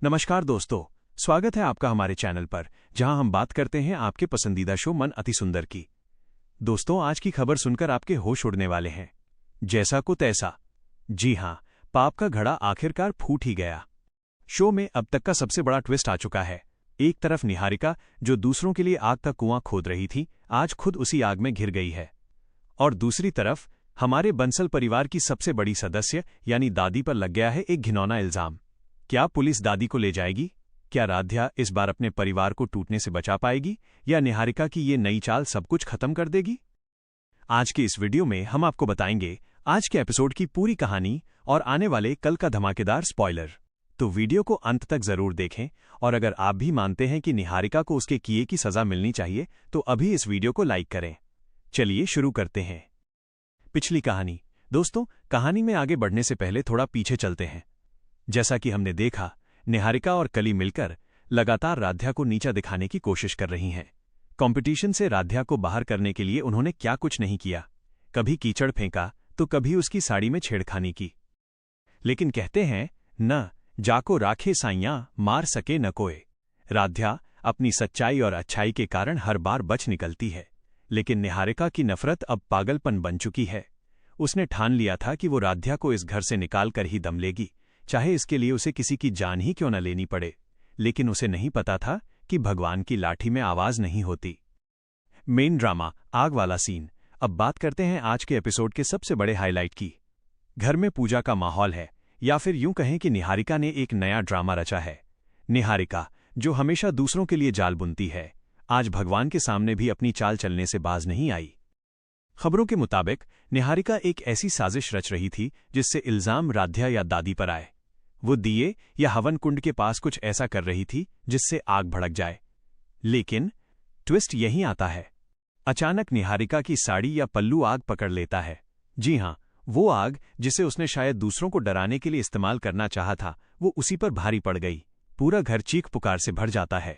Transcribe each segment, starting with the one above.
नमस्कार दोस्तों, स्वागत है आपका हमारे चैनल पर, जहां हम बात करते हैं आपके पसंदीदा शो मन अति सुंदर की। दोस्तों, आज की खबर सुनकर आपके होश उड़ने वाले हैं। जैसा को तैसा। जी हां, पाप का घड़ा आखिरकार फूट ही गया। शो में अब तक का सबसे बड़ा ट्विस्ट आ चुका है। एक तरफ निहारिका, जो दूसरों के लिए आग का कुआं खोद रही थी, आज खुद उसी आग में घिर गई है। और दूसरी तरफ हमारे बंसल परिवार की सबसे बड़ी सदस्य यानी दादी पर लग गया है एक घिनौना इल्जाम। क्या पुलिस दादी को ले जाएगी? क्या राध्या इस बार अपने परिवार को टूटने से बचा पाएगी, या निहारिका की ये नई चाल सब कुछ खत्म कर देगी? आज के इस वीडियो में हम आपको बताएंगे आज के एपिसोड की पूरी कहानी और आने वाले कल का धमाकेदार स्पॉइलर। तो वीडियो को अंत तक जरूर देखें, और अगर आप भी मानते हैं कि निहारिका को उसके किए की सजा मिलनी चाहिए तो अभी इस वीडियो को लाइक करें। चलिए शुरू करते हैं। पिछली कहानी। दोस्तों, कहानी में आगे बढ़ने से पहले थोड़ा पीछे चलते हैं। जैसा कि हमने देखा, निहारिका और कली मिलकर लगातार राध्या को नीचा दिखाने की कोशिश कर रही हैं। कंपटीशन से राध्या को बाहर करने के लिए उन्होंने क्या कुछ नहीं किया। कभी कीचड़ फेंका तो कभी उसकी साड़ी में छेड़खानी की। लेकिन कहते हैं न जाको राखे साइयां मार सके न कोई। राध्या अपनी सच्चाई और अच्छाई के कारण हर बार बच निकलती है, लेकिन निहारिका की नफरत अब पागलपन बन चुकी है। उसने ठान लिया था कि वो राध्या को इस घर से निकाल कर ही दम लेगी, चाहे इसके लिए उसे किसी की जान ही क्यों न लेनी पड़े। लेकिन उसे नहीं पता था कि भगवान की लाठी में आवाज नहीं होती। मेन ड्रामा, आग वाला सीन। अब बात करते हैं आज के एपिसोड के सबसे बड़े हाईलाइट की। घर में पूजा का माहौल है, या फिर यूं कहें कि निहारिका ने एक नया ड्रामा रचा है। निहारिका, जो हमेशा दूसरों के लिए जाल बुनती है, आज भगवान के सामने भी अपनी चाल चलने से बाज नहीं आई। खबरों के मुताबिक निहारिका एक ऐसी साजिश रच रही थी जिससे इल्जाम राध्या या दादी पर आए। वो दिए या हवन कुंड के पास कुछ ऐसा कर रही थी जिससे आग भड़क जाए। लेकिन ट्विस्ट यहीं आता है। अचानक निहारिका की साड़ी या पल्लू आग पकड़ लेता है। जी हां, वो आग जिसे उसने शायद दूसरों को डराने के लिए इस्तेमाल करना चाहा था, वो उसी पर भारी पड़ गई। पूरा घर चीख पुकार से भर जाता है।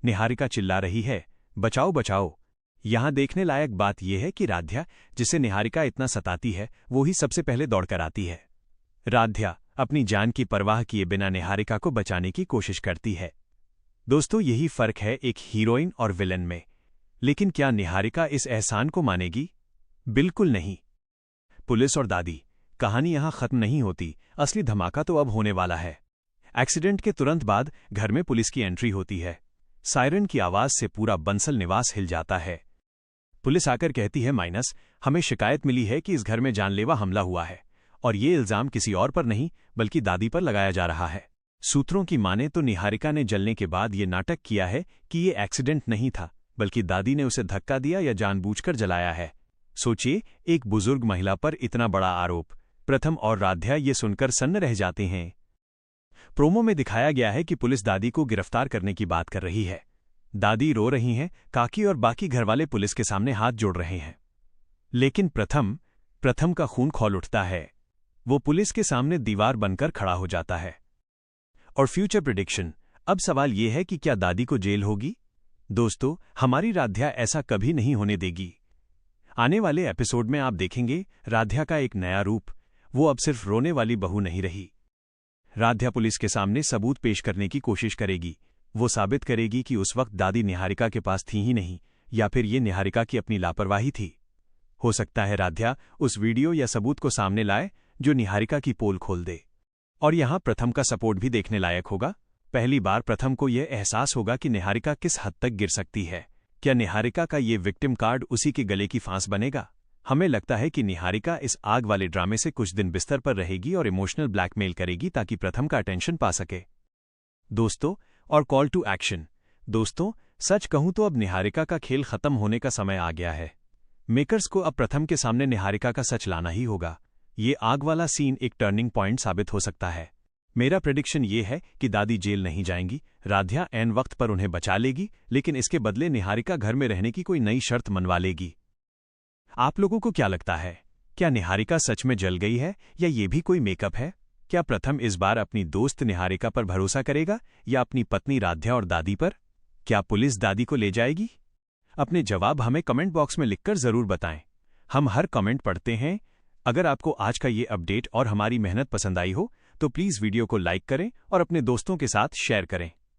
निहारिका चिल्ला रही है, बचाओ बचाओ। यहां देखने लायक बात यह है कि राध्या, जिसे निहारिका इतना सताती है, वो ही सबसे पहले दौड़कर आती है। राध्या अपनी जान की परवाह किए बिना निहारिका को बचाने की कोशिश करती है। दोस्तों, यही फर्क है एक हीरोइन और विलन में। लेकिन क्या निहारिका इस एहसान को मानेगी? बिल्कुल नहीं। पुलिस और दादी, कहानी यहां खत्म नहीं होती। असली धमाका तो अब होने वाला है। एक्सीडेंट के तुरंत बाद घर में पुलिस की एंट्री होती है। सायरन की आवाज से पूरा बंसल निवास हिल जाता है। पुलिस आकर कहती है, माइनस, हमें शिकायत मिली है कि इस घर में जानलेवा हमला हुआ है, और ये इल्जाम किसी और पर नहीं बल्कि दादी पर लगाया जा रहा है। सूत्रों की माने तो निहारिका ने जलने के बाद ये नाटक किया है कि ये एक्सीडेंट नहीं था, बल्कि दादी ने उसे धक्का दिया या जानबूझकर जलाया है। सोचिए, एक बुजुर्ग महिला पर इतना बड़ा आरोप। प्रथम और राध्या ये सुनकर सन्न रह जाते हैं। प्रोमो में दिखाया गया है कि पुलिस दादी को गिरफ्तार करने की बात कर रही है। दादी रो रही हैं, काकी और बाकी घरवाले पुलिस के सामने हाथ जोड़ रहे हैं। लेकिन प्रथम का खून खौल उठता है। वो पुलिस के सामने दीवार बनकर खड़ा हो जाता है। और फ्यूचर प्रेडिक्शन। अब सवाल यह है कि क्या दादी को जेल होगी? दोस्तों, हमारी राध्या ऐसा कभी नहीं होने देगी। आने वाले एपिसोड में आप देखेंगे राध्या का एक नया रूप। वो अब सिर्फ रोने वाली बहू नहीं रही। राध्या पुलिस के सामने सबूत पेश करने की कोशिश करेगी। वो साबित करेगी कि उस वक्त दादी निहारिका के पास थी ही नहीं, या फिर ये निहारिका की अपनी लापरवाही थी। हो सकता है राध्या उस वीडियो या सबूत को सामने लाए जो निहारिका की पोल खोल दे। और यहां प्रथम का सपोर्ट भी देखने लायक होगा। पहली बार प्रथम को यह एहसास होगा कि निहारिका किस हद तक गिर सकती है। क्या निहारिका का ये विक्टिम कार्ड उसी के गले की फांस बनेगा? हमें लगता है कि निहारिका इस आग वाले ड्रामे से कुछ दिन बिस्तर पर रहेगी और इमोशनल ब्लैकमेल करेगी ताकि प्रथम का अटेंशन पा सके। दोस्तों, और कॉल टू एक्शन। दोस्तों, सच कहूं तो अब निहारिका का खेल खत्म होने का समय आ गया है। मेकर्स को अब प्रथम के सामने निहारिका का सच लाना ही होगा। ये आग वाला सीन एक टर्निंग पॉइंट साबित हो सकता है। मेरा प्रेडिक्शन ये है कि दादी जेल नहीं जाएंगी, राध्या ऐन वक्त पर उन्हें बचा लेगी, लेकिन इसके बदले निहारिका घर में रहने की कोई नई शर्त मनवा लेगी। आप लोगों को क्या लगता है? क्या निहारिका सच में जल गई है, या ये भी कोई मेकअप है? क्या प्रथम इस बार अपनी दोस्त निहारिका पर भरोसा करेगा, या अपनी पत्नी राध्या और दादी पर? क्या पुलिस दादी को ले जाएगी? अपने जवाब हमें कमेंट बॉक्स में लिखकर जरूर बताएं। हम हर कमेंट पढ़ते हैं। अगर आपको आज का ये अपडेट और हमारी मेहनत पसंद आई हो तो प्लीज़ वीडियो को लाइक करें और अपने दोस्तों के साथ शेयर करें।